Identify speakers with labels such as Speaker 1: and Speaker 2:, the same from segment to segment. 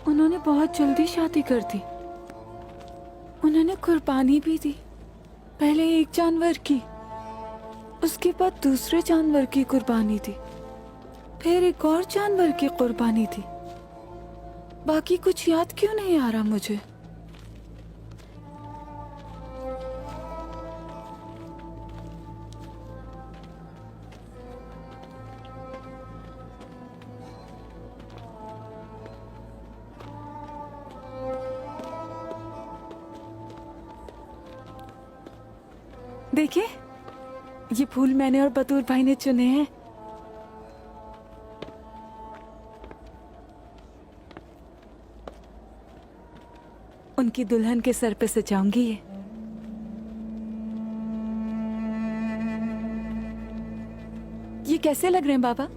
Speaker 1: उन्होंने बहुत जल्दी शादी कर दी। उन्होंने कुर्बानी भी दी, पहले एक जानवर की, उसके बाद दूसरे जानवर की कुर्बानी दी, फिर एक और जानवर की कुर्बानी दी। बाकी कुछ याद क्यों नहीं आ रहा मुझे? देखिए, ये फूल मैंने और बतूर भाई ने चुने हैं। उनकी दुल्हन के सर पे सजाऊंगी ये। ये कैसे लग रहे हैं बाबा?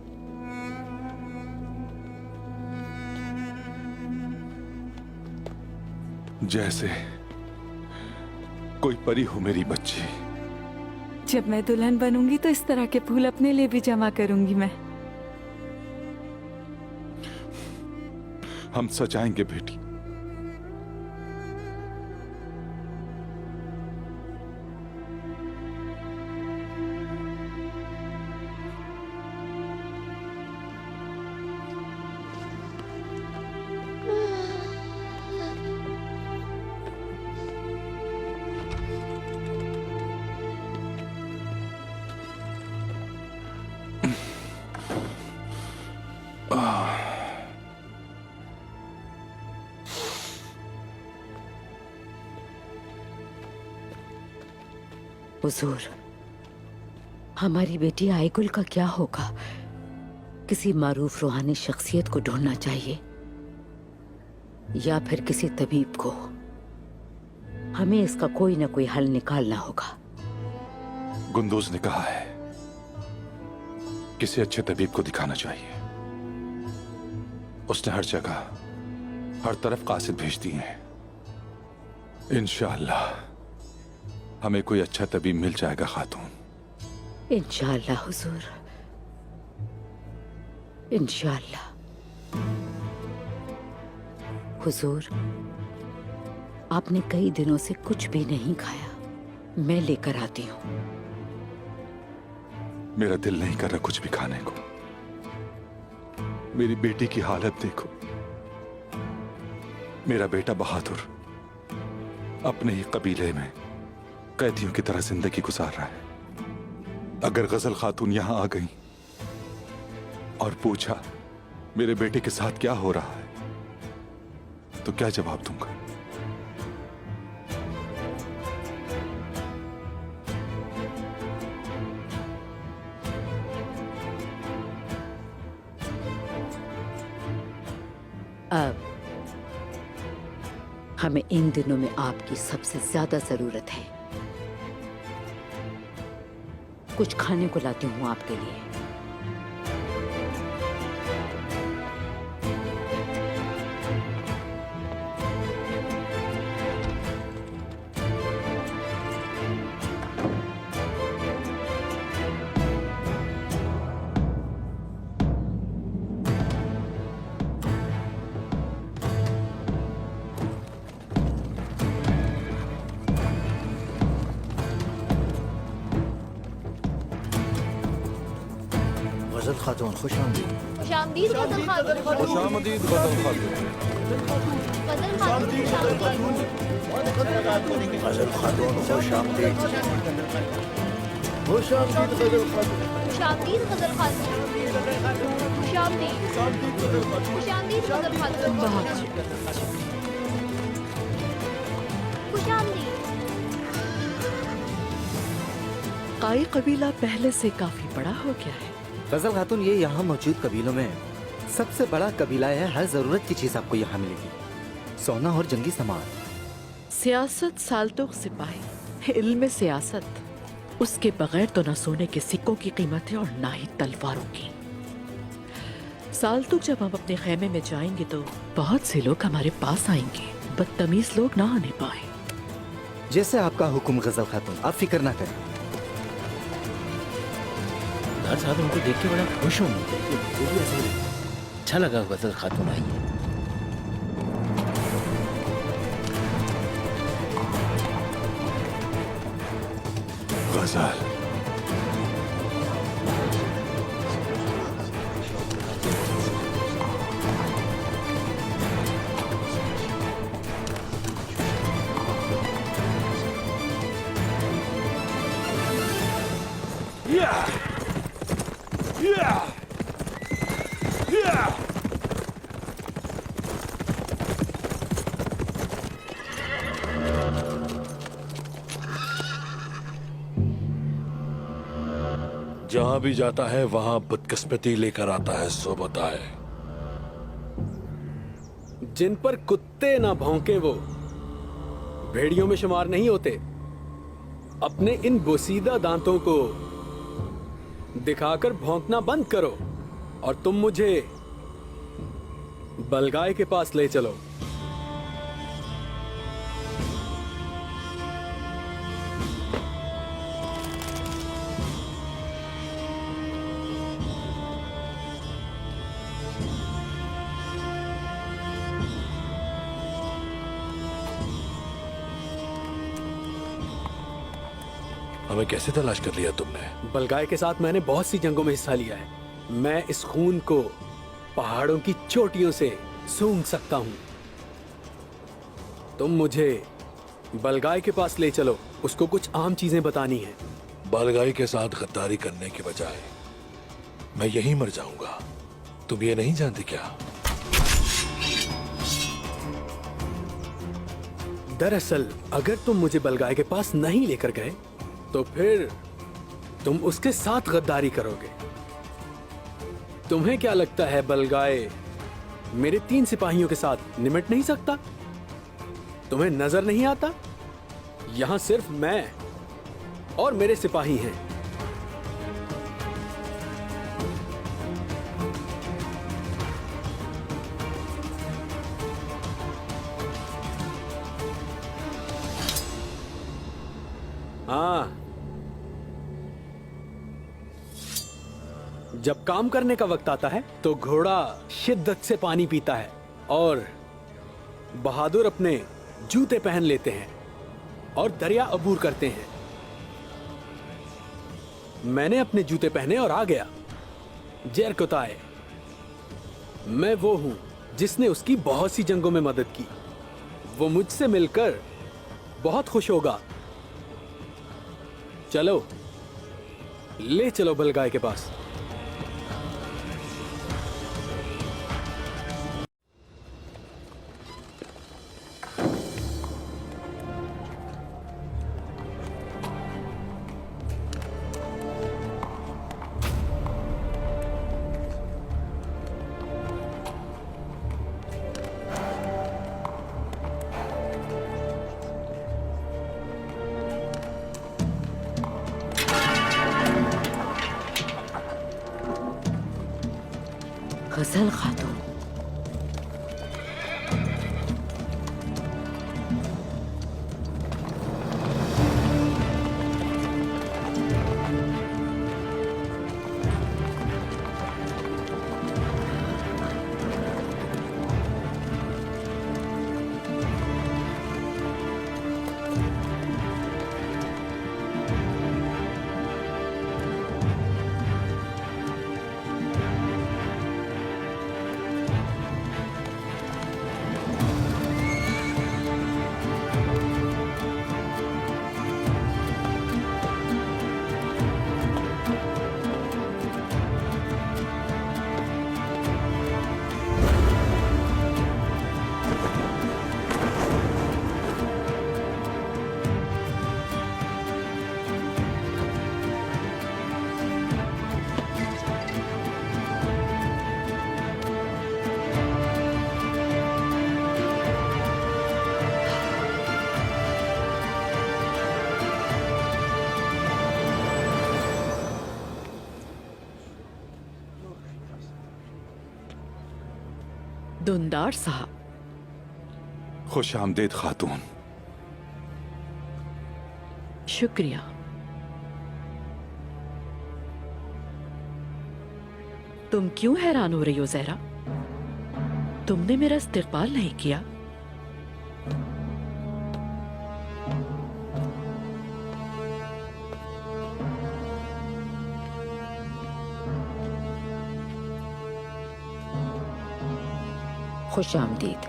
Speaker 2: जैसे कोई परी हो मेरी बच्ची।
Speaker 1: जब मैं दुल्हन बनूंगी तो इस तरह के फूल अपने लिए भी जमा करूंगी मैं।
Speaker 2: हम सजाएंगे बेटी।
Speaker 3: हुजूर, हमारी बेटी आईगुल का क्या होगा? किसी मारूफ रूहानी शख्सियत को ढूंढना चाहिए या फिर किसी तबीब को। हमें इसका कोई ना कोई हल निकालना होगा।
Speaker 2: गुंदूज ने कहा है किसी अच्छे तबीब को दिखाना चाहिए। उसने हर जगह, हर तरफ कासिद भेज दिए हैं। इंशाअल्लाह हमें कोई अच्छा तबीब मिल जाएगा खातून।
Speaker 3: इंशाअल्लाह हुजूर, इंशाअल्लाह। हुजूर, आपने कई दिनों से कुछ भी नहीं खाया, मैं लेकर आती हूँ।
Speaker 2: मेरा दिल नहीं कर रहा कुछ भी खाने को। मेरी बेटी की हालत देखो। मेरा बेटा बहादुर अपने ही कबीले में कैदियों की तरह जिंदगी गुजार रहा है। अगर गजल खातून यहां आ गई और पूछा मेरे बेटे के साथ क्या हो रहा है तो क्या जवाब दूंगा?
Speaker 3: अब हमें इन दिनों में आपकी सबसे ज्यादा जरूरत है। कुछ खाने को लाती हूँ आपके लिए।
Speaker 4: गजल खातून खुश आमदीद।
Speaker 5: खुश आमदीद गजल खातून।
Speaker 2: खुश आमदीद गजल खातून।
Speaker 5: गजल खातून
Speaker 4: गजल खातून खुश आमदीद। खुश आमदीद गजल खातून।
Speaker 5: खुश आमदीद गजल खातून। खुश आमदीद। खुश आमदीद गजल खातून। खुश आमदीद।
Speaker 6: काई कबीला पहले से काफी बड़ा हो गया है।
Speaker 7: गजल खातून, ये यहाँ मौजूद कबीलों में सबसे बड़ा कबीला है। हर जरूरत की चीज आपको यहाँ मिलेगी, सोना और जंगी सामान।
Speaker 6: सियासत साल्तुक सिपाही, इल्म सियासत, उसके बगैर तो न सोने के सिक्कों की कीमत है और ना ही तलवारों की। साल्तुक जब हम अपने खेमे में जाएंगे तो बहुत से लोग हमारे पास आएंगे, बदतमीज लोग ना आने पाए।
Speaker 7: जैसे आपका हुक्म गजल खातून, आप फिक्र ना करें।
Speaker 8: साहब उनको देख के बड़ा खुश हूँ। अच्छा लगा गजल खातून आई है।
Speaker 2: गजल।
Speaker 8: जहां भी जाता है वहां बदकिस्मती लेकर आता है, सो बताए।
Speaker 9: जिन पर कुत्ते ना भौंके वो भेड़ियों में शुमार नहीं होते। अपने इन बोसीदा दांतों को दिखाकर भौंकना बंद करो और तुम मुझे बलगाय के पास ले चलो।
Speaker 8: हमें कैसे तलाश कर लिया तुमने?
Speaker 9: बलगाय के साथ मैंने बहुत सी जंगों में हिस्सा लिया है। मैं इस खून को पहाड़ों की चोटियों से सूंघ सकता हूं। तुम मुझे बलगाय के पास ले चलो, उसको कुछ आम चीजें बतानी है।
Speaker 8: बलगाई के साथ गद्दारी करने के बजाय मैं यहीं मर जाऊंगा। तुम ये नहीं जानते क्या?
Speaker 9: दरअसल अगर तुम मुझे बलगाय के पास नहीं लेकर गए तो फिर तुम उसके साथ गद्दारी करोगे। तुम्हें क्या लगता है बलगाय मेरे 3 सिपाहियों के साथ निमट नहीं सकता? तुम्हें नजर नहीं आता? यहां सिर्फ मैं और मेरे सिपाही हैं। हाँ, जब काम करने का वक्त आता है तो घोड़ा शिद्दत से पानी पीता है और बहादुर अपने जूते पहन लेते हैं और दरिया अबूर करते हैं। मैंने अपने जूते पहने और आ गया। जरकोताए, मैं वो हूं जिसने उसकी बहुत सी जंगों में मदद की। वो मुझसे मिलकर बहुत खुश होगा। चलो, ले चलो बलगाय के पास।
Speaker 3: गजल खातून,
Speaker 6: दुंदार साहब,
Speaker 2: खुश आमदेद खातून।
Speaker 6: शुक्रिया। तुम क्यों हैरान हो रही हो ज़हरा? तुमने मेरा इस्तकबाल नहीं किया।
Speaker 3: खुश आमदीद।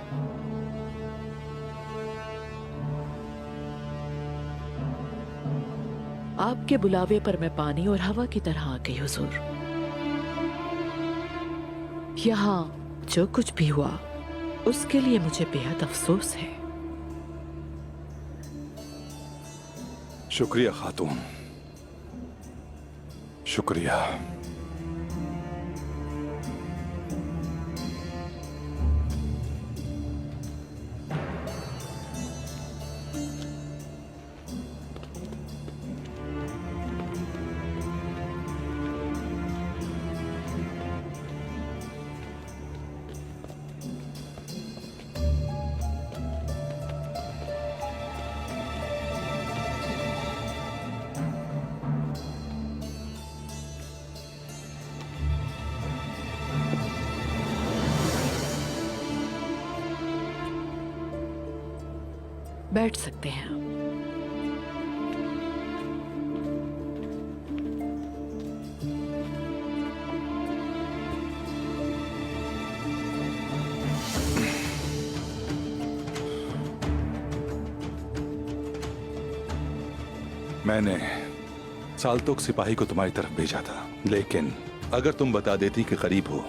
Speaker 6: आपके बुलावे पर मैं पानी और हवा की तरह आ गई हुजूर। यहाँ जो कुछ भी हुआ उसके लिए मुझे बेहद अफसोस है।
Speaker 2: शुक्रिया खातून, शुक्रिया।
Speaker 6: बैठ सकते हैं आप।
Speaker 2: मैंने साल्तोक सिपाही को तुम्हारी तरफ भेजा था, लेकिन अगर तुम बता देती कि करीब हो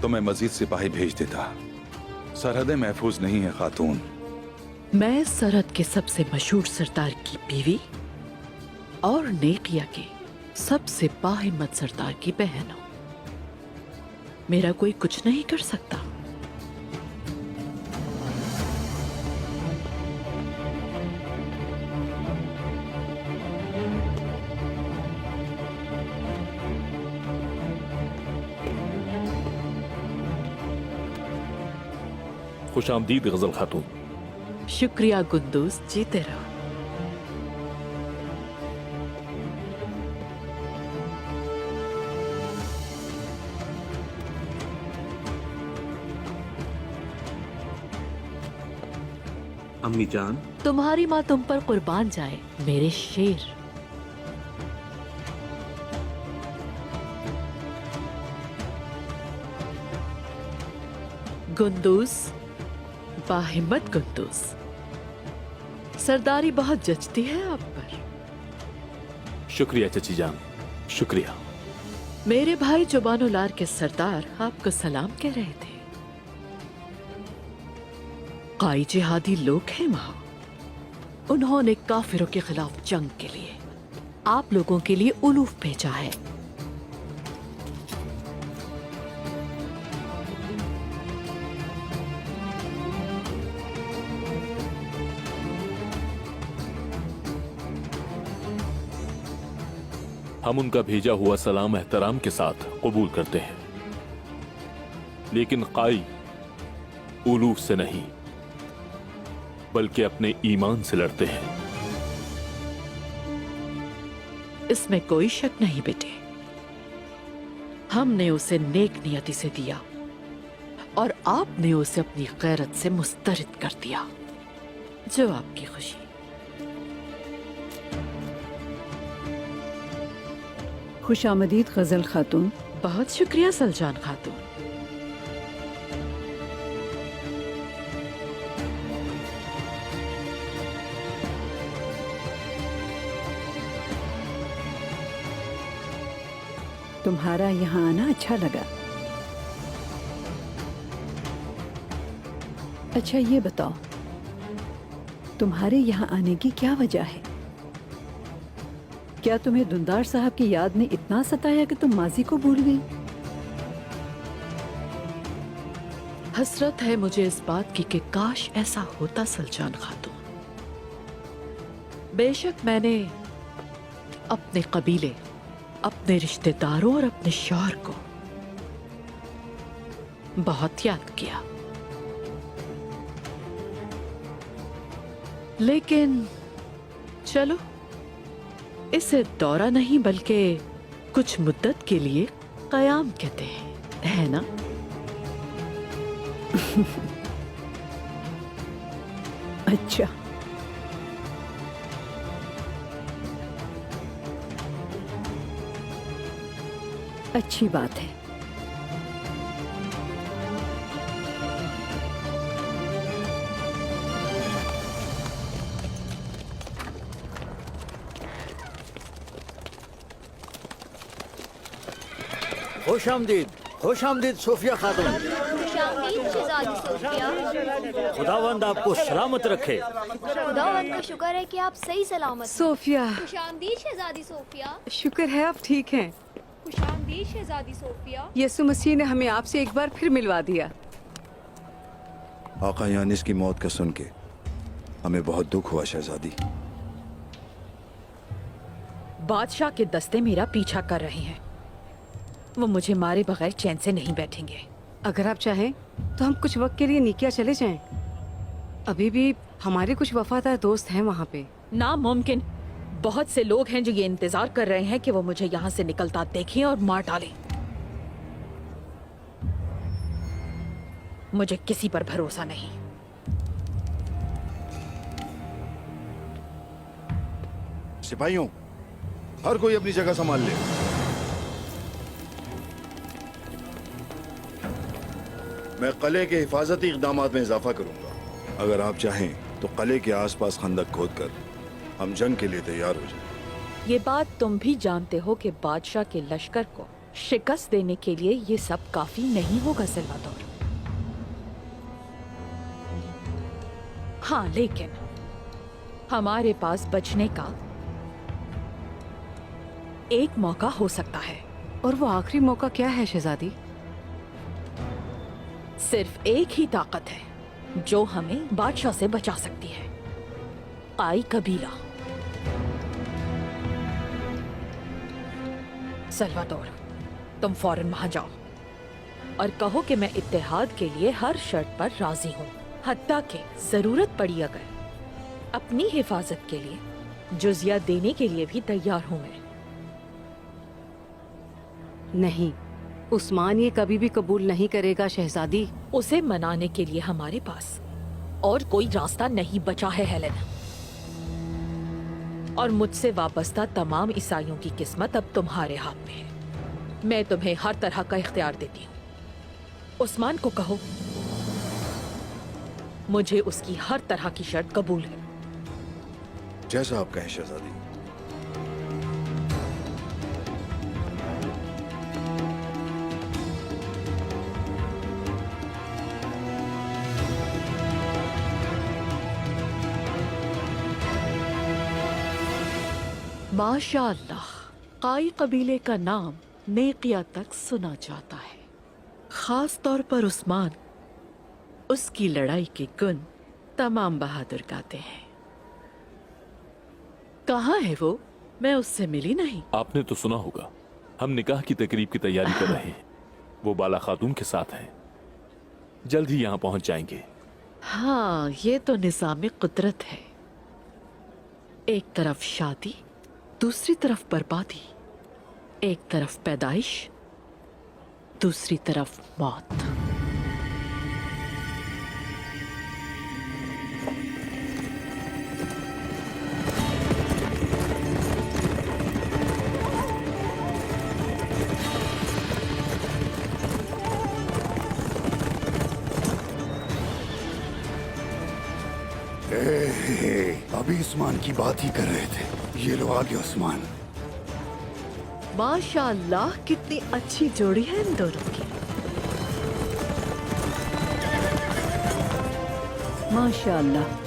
Speaker 2: तो मैं मजीद सिपाही भेज देता। सरहदें महफूज नहीं है खातून।
Speaker 6: मैं सरहद के सबसे मशहूर सरदार की बीवी और नेकिया के सबसे बाहिम्मत सरदार की बहन हूं। मेरा कोई कुछ नहीं कर सकता।
Speaker 8: खुश आमदीद गजल खातून।
Speaker 6: शुक्रिया गुंदूस, जीते रहो।
Speaker 7: अम्मी जान,
Speaker 6: तुम्हारी माँ तुम पर कुर्बान जाए मेरे शेर। गुंदूस, बाहिम्मत गुंदूस, सरदारी बहुत जचती है आप पर।
Speaker 8: शुक्रिया चची जान, शुक्रिया।
Speaker 6: मेरे भाई जुबानुलार के सरदार आपको सलाम कह रहे थे। काई जिहादी लोग हैं वहां। उन्होंने काफिरों के खिलाफ जंग के लिए आप लोगों के लिए उलूफ भेजा है।
Speaker 8: हम उनका भेजा हुआ सलाम एहतराम के साथ कबूल करते हैं, लेकिन काई उलूफ से नहीं बल्कि अपने ईमान से लड़ते हैं।
Speaker 6: इसमें कोई शक नहीं बेटे। हमने उसे नेक नियति से दिया और आपने उसे अपनी गैरत से मुस्तरद कर दिया, जो आपकी खुशी।
Speaker 10: खुशामदीद गजल खातून।
Speaker 6: बहुत शुक्रिया सलजान खातून।
Speaker 10: तुम्हारा यहाँ आना अच्छा लगा। अच्छा ये बताओ, तुम्हारे यहाँ आने की क्या वजह है? क्या तुम्हें दुंदार साहब की याद ने इतना सताया कि तुम माजी को भूल गई?
Speaker 6: हसरत है मुझे इस बात की कि काश ऐसा होता सलजान खातून। बेशक मैंने अपने कबीले, अपने रिश्तेदारों और अपने शौहर को बहुत याद किया, लेकिन चलो इसे दौरा नहीं बल्कि कुछ मुद्दत के लिए कयाम कहते हैं, है ना?
Speaker 10: अच्छा, अच्छी बात है।
Speaker 4: खुश आमदीद सोफिया खातून।
Speaker 5: खुशामदीद शहजादी सोफिया।
Speaker 4: खुदावंद आपको सलामत रखे।
Speaker 5: खुदावंद का शुक्र है कि आप सही सलामत हैं।
Speaker 10: सोफिया,
Speaker 5: खुशामदीद शहजादी सोफिया।
Speaker 10: शुक्र है आप ठीक हैं।
Speaker 5: खुशामदीद शहजादी सोफिया।
Speaker 10: यीशु मसीह ने हमें आपसे एक बार फिर मिलवा दिया।
Speaker 11: आका यानिस की मौत का सुन के हमें बहुत दुख हुआ शहजादी।
Speaker 6: बादशाह के दस्ते मेरा पीछा कर रहे हैं। वो मुझे मारे बगैर चैन से नहीं बैठेंगे।
Speaker 10: अगर आप चाहें तो हम कुछ वक्त के लिए निकिया चले जाएं। अभी भी हमारे कुछ वफादार दोस्त हैं वहाँ पे।
Speaker 6: नामुमकिन। बहुत से लोग हैं जो ये इंतजार कर रहे हैं कि वो मुझे यहाँ से निकलता देखें और मार डालें। मुझे किसी पर भरोसा नहीं।
Speaker 11: सिपाहियों, हर कोई अपनी जगह संभाल ले। मैं किले के हिफाजती इक़दामात में इजाफा करूंगा। अगर आप चाहें तो किले के आसपास खंदक खोदकर हम जंग के लिए तैयार हो जाएं।
Speaker 6: ये बात तुम भी जानते हो कि बादशाह के लश्कर को शिकस्त देने के लिए ये सब काफी नहीं होगा सल्वाडोर। हाँ, लेकिन हमारे पास बचने का एक मौका हो सकता है।
Speaker 10: और वो आखिरी मौका क्या है शहजादी?
Speaker 6: सिर्फ एक ही ताकत है जो हमें बादशाह से बचा सकती है। आई कबीला। सल्वाडोर, तुम फौरन वहां जाओ और कहो कि मैं इत्तेहाद के लिए हर शर्त पर राजी हूँ, हत्ता कि जरूरत पड़ी अगर अपनी हिफाजत के लिए जुजिया देने के लिए भी तैयार हूँ मैं।
Speaker 10: नहीं, उस्मान ये कभी भी कबूल नहीं करेगा शहजादी।
Speaker 6: उसे मनाने के लिए हमारे पास और कोई रास्ता नहीं बचा है हेलेन। और मुझसे वाबस्ता तमाम ईसाइयों की किस्मत अब तुम्हारे हाथ में है। मैं तुम्हें हर तरह का इख्तियार देती हूँ। उस्मान को कहो मुझे उसकी हर तरह की शर्त कबूल है।
Speaker 11: जैसा आप कहें शहजादी।
Speaker 6: माशाअल्लाह, काई कबीले का नाम नेकिया तक सुना जाता है। खास तौर पर उस्मान, उसकी लड़ाई के गुण तमाम बहादुर गाते हैं। कहाँ है वो? मैं उससे मिली नहीं।
Speaker 12: आपने तो सुना होगा, हम निकाह की तकरीब की तैयारी कर रहे हैं। वो बाला खातून के साथ हैं, जल्द ही यहाँ पहुंच जाएंगे।
Speaker 6: हाँ, ये तो निज़ाम कुदरत है। एक तरफ शादी, दूसरी तरफ बर्बादी। एक तरफ पैदाइश, दूसरी तरफ मौत।
Speaker 11: अभी उस्मान की बात ही कर रहे थे। ये लो आ गया उस्मान।
Speaker 6: माशाअल्लाह, कितनी अच्छी जोड़ी है इन दोनों की।
Speaker 10: माशाअल्लाह।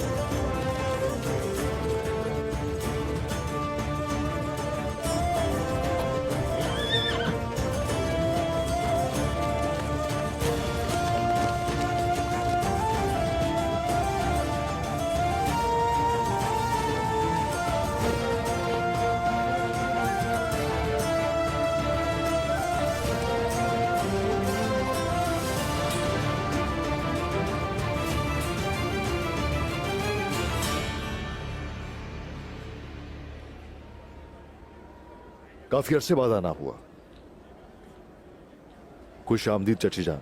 Speaker 11: काफी अरसे बाद आना हुआ। खुश आमदीद चची जान।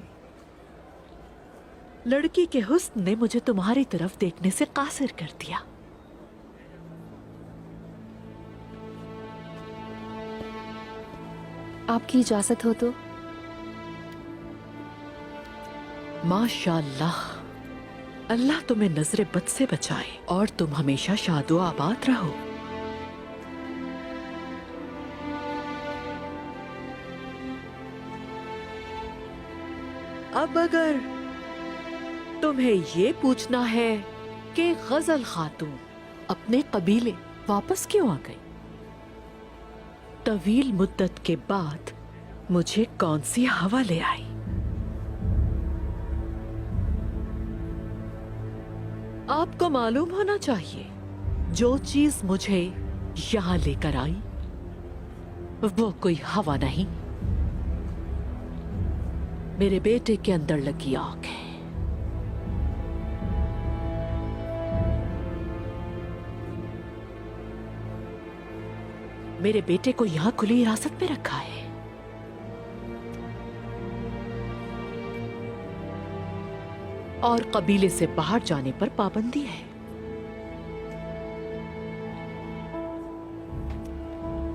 Speaker 6: लड़की के हुस्न ने मुझे तुम्हारी तरफ देखने से कासिर कर दिया।
Speaker 1: आपकी इजाजत हो तो।
Speaker 6: माशाअल्लाह, अल्लाह तुम्हें नजरे बद से बचाए और तुम हमेशा शादो आबाद रहो। अब अगर तुम्हें ये पूछना है कि गजल खातून अपने कबीले वापस क्यों आ गई, तवील मुद्दत के बाद मुझे कौन सी हवा ले आई, आपको मालूम होना चाहिए। जो चीज मुझे यहां लेकर आई वो कोई हवा नहीं, मेरे बेटे के अंदर लगी आग है। मेरे बेटे को यहां खुली हिरासत में रखा है। और कबीले से बाहर जाने पर पाबंदी है।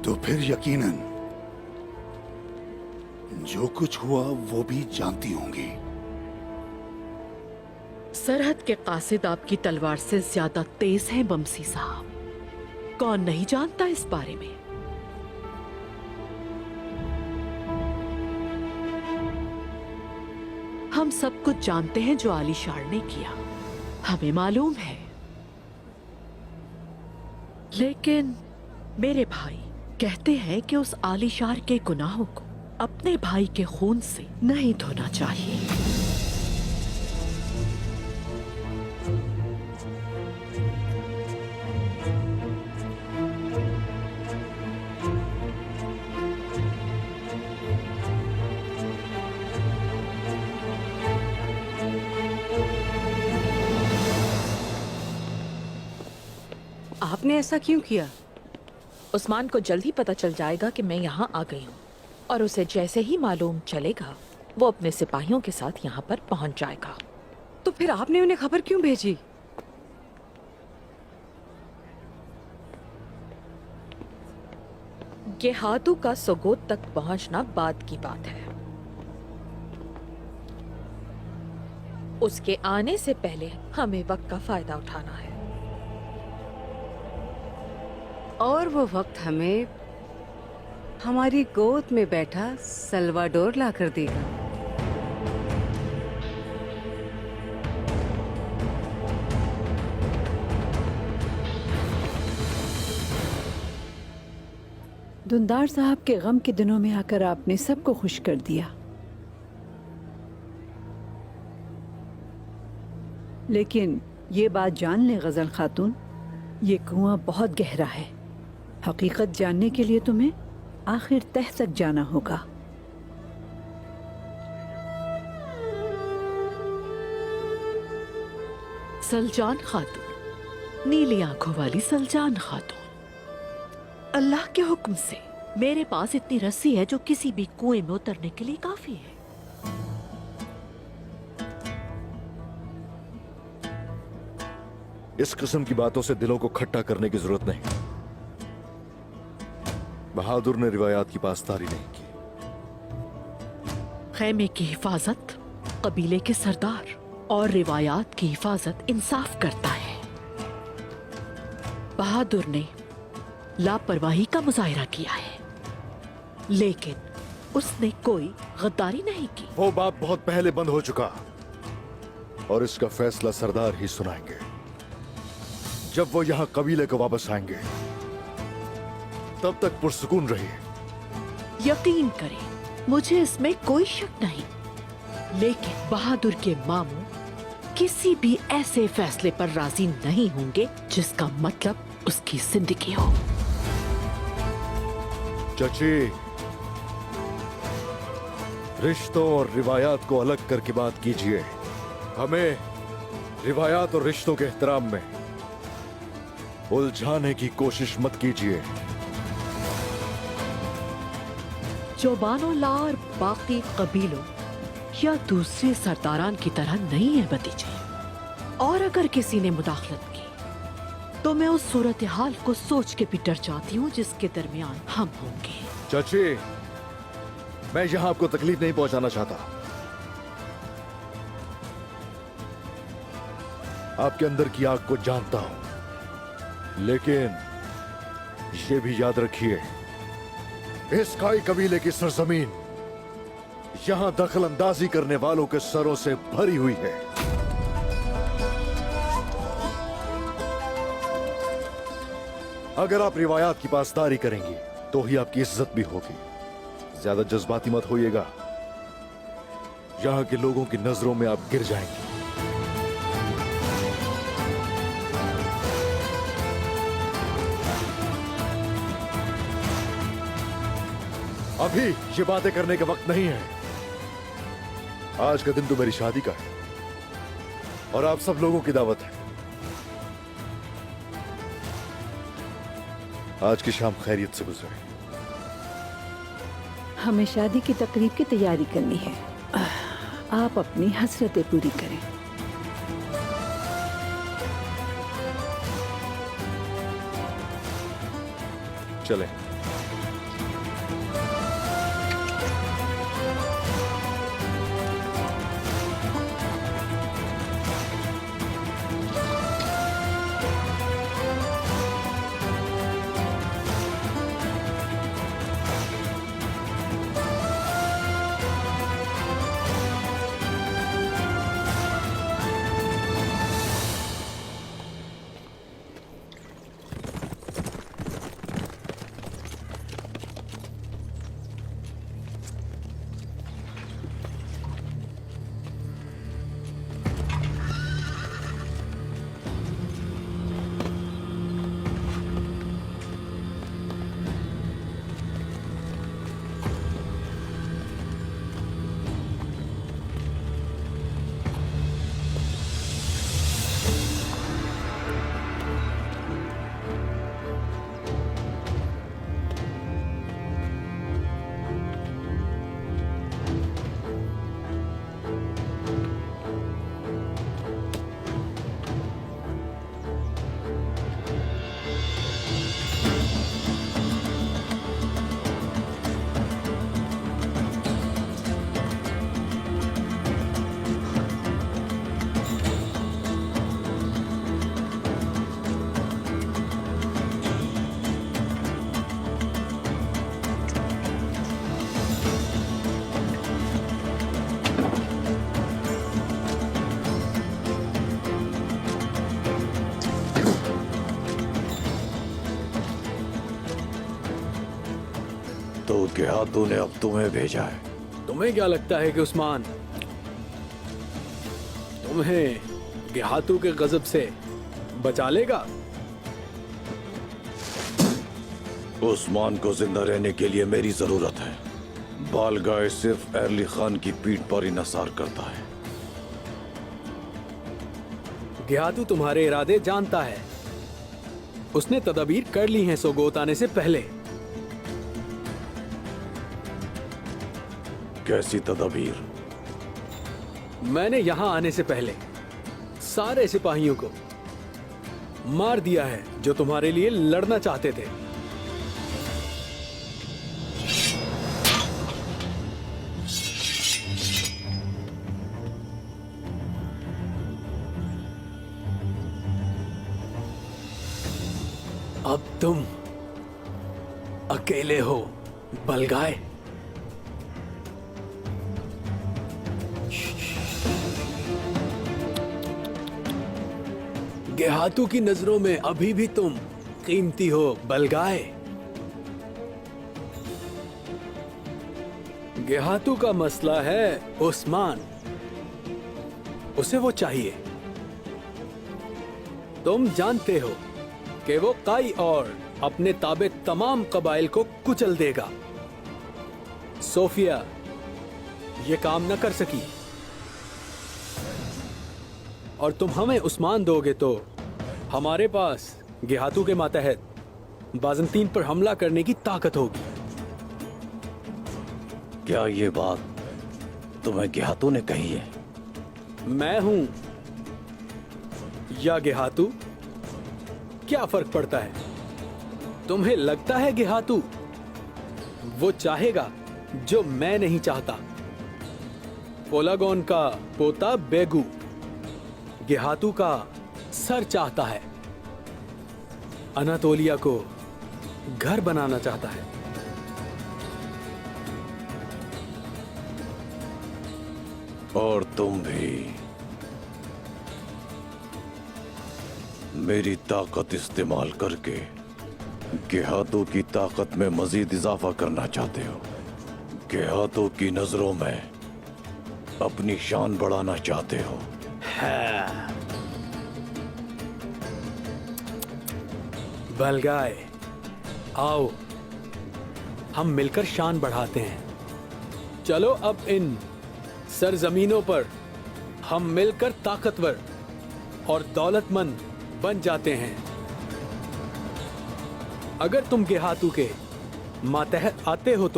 Speaker 11: तो फिर यकीनन जो कुछ हुआ वो भी जानती होंगी।
Speaker 6: सरहद के कासिद आपकी तलवार से ज्यादा तेज हैं बमसी साहब, कौन नहीं जानता इस बारे में। हम सब कुछ जानते हैं जो आलीशार ने किया, हमें मालूम है। लेकिन मेरे भाई कहते हैं कि उस आलीशार के गुनाहों को अपने भाई के खून से नहीं धोना चाहिए।
Speaker 10: आपने ऐसा क्यों किया?
Speaker 13: उस्मान को जल्द ही पता चल जाएगा कि मैं यहाँ आ गई हूँ, और उसे जैसे ही मालूम चलेगा वो अपने सिपाहियों के साथ यहाँ पर पहुँच जाएगा।
Speaker 10: तो फिर आपने उन्हें खबर क्यों भेजी?
Speaker 13: गेहातू का सोगोत तक पहुँचना बाद की बात है। उसके आने से पहले हमें वक्त का फायदा उठाना है।
Speaker 10: और वो वक्त हमें हमारी गोद में बैठा सल्वाडोर लाकर देगा।
Speaker 1: दुंदार साहब के गम के दिनों में आकर आपने सबको खुश कर दिया, लेकिन ये बात जान ले गजल खातून, ये कुआं बहुत गहरा है। हकीकत जानने के लिए तुम्हें आखिर तह तक जाना होगा।
Speaker 6: सलजान खातून, नीली आंखों वाली सलजान खातून, अल्लाह के हुक्म से मेरे पास इतनी रस्सी है जो किसी भी कुएं में उतरने के लिए काफी है।
Speaker 11: इस किस्म की बातों से दिलों को खट्टा करने की जरूरत नहीं। बहादुर ने रिवायात की पासदारी नहीं की।
Speaker 6: खैमे की हिफाजत कबीले के सरदार और रिवायात की हिफाजत इंसाफ करता है। बहादुर ने लापरवाही का मुजाहिरा किया है, लेकिन उसने कोई गद्दारी नहीं की।
Speaker 11: वो बात बहुत पहले बंद हो चुका, और इसका फैसला सरदार ही सुनाएंगे जब वो यहाँ कबीले को वापस आएंगे। तब तक पुरसुकून रहिए।
Speaker 6: यकीन करें, मुझे इसमें कोई शक नहीं, लेकिन बहादुर के मामू किसी भी ऐसे फैसले पर राजी नहीं होंगे जिसका मतलब उसकी जिंदगी हो।
Speaker 11: चाची, रिश्तों और रिवायात को अलग करके बात कीजिए। हमें रिवायात और रिश्तों के एहतराम में उलझाने की कोशिश मत कीजिए।
Speaker 6: जोबानोला और बाकी कबीलों या दूसरे सरदारान की तरह नहीं है भतीजे, और अगर किसी ने मुदाखलत की तो मैं उस सूरत हाल को सोच के भी डर जाती हूँ जिसके दरमियान हम होंगे।
Speaker 11: चाची, मैं यहां आपको तकलीफ नहीं पहुंचाना चाहता। आपके अंदर की आग को जानता हूं, लेकिन ये भी याद रखिए, इस काई कबीले की सरजमीन यहां दखल अंदाजी करने वालों के सरों से भरी हुई है। अगर आप रिवायात की पासदारी करेंगी तो ही आपकी इज्जत भी होगी। ज्यादा जज्बाती मत होइएगा, यहां के लोगों की नजरों में आप गिर जाएंगे। अभी ये बातें करने का वक्त नहीं है। आज का दिन तो मेरी शादी का है और आप सब लोगों की दावत है। आज की शाम खैरियत से गुजरे।
Speaker 3: हमें शादी की तकरीब की तैयारी करनी है। आप अपनी हसरतें पूरी करें।
Speaker 11: चलें।
Speaker 8: तो गेहातू ने अब तुम्हें भेजा है।
Speaker 9: तुम्हें क्या लगता है कि उस्मान तुम्हें गेहातू के गजब से बचा लेगा?
Speaker 8: उस्मान को जिंदा रहने के लिए मेरी जरूरत है। बालगाय सिर्फ अली खान की पीठ पर इन्हिसार करता है।
Speaker 9: गेहातू तुम्हारे इरादे जानता है। उसने तदबीर कर ली हैं सोगोत आने से पहले।
Speaker 8: कैसी तदबीर?
Speaker 9: मैंने यहां आने से पहले सारे सिपाहियों को मार दिया है जो तुम्हारे लिए लड़ना चाहते थे। अब तुम अकेले हो बलगाय। गेहातू की नजरों में अभी भी तुम कीमती हो बलगाय। गेहातू का मसला है उस्मान, उसे वो चाहिए। तुम जानते हो कि वो काई और अपने ताबे तमाम कबाइल को कुचल देगा। सोफिया ये काम न कर सकी और तुम हमें उस्मान दोगे तो हमारे पास गेहातू के मातहत बाज़ंतीन पर हमला करने की ताकत होगी।
Speaker 8: क्या ये बात तुम्हें गेहातू ने कही है?
Speaker 9: मैं हूं या गेहातू, क्या फर्क पड़ता है? तुम्हें लगता है गेहातू वो चाहेगा जो मैं नहीं चाहता? पोलागोन का पोता बेगू गेहातू का सर चाहता है, अनातोलिया को घर बनाना चाहता है।
Speaker 8: और तुम भी मेरी ताकत इस्तेमाल करके गेहातों की ताकत में मजीद इजाफा करना चाहते हो। गेहातों की नजरों में अपनी शान बढ़ाना चाहते हो।
Speaker 9: बलगाए, आओ हम मिलकर शान बढ़ाते हैं। चलो अब इन सरजमीनों पर हम मिलकर ताकतवर और दौलतमंद बन जाते हैं। अगर तुम गेहातू के मातहत आते हो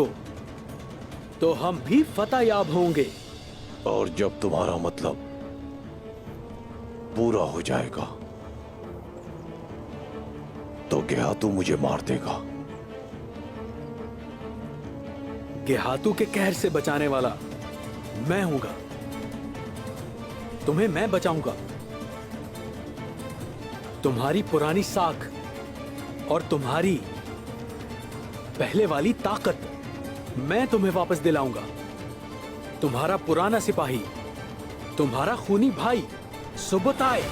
Speaker 9: तो हम भी फतह याब होंगे।
Speaker 8: और जब तुम्हारा मतलब पूरा हो जाएगा तो गेहातू मुझे मार देगा।
Speaker 9: गेहातू के कहर से बचाने वाला मैं हूंगा। तुम्हें मैं बचाऊंगा। तुम्हारी पुरानी साख और तुम्हारी पहले वाली ताकत मैं तुम्हें वापस दिलाऊंगा। तुम्हारा पुराना सिपाही, तुम्हारा खूनी भाई सुबुताई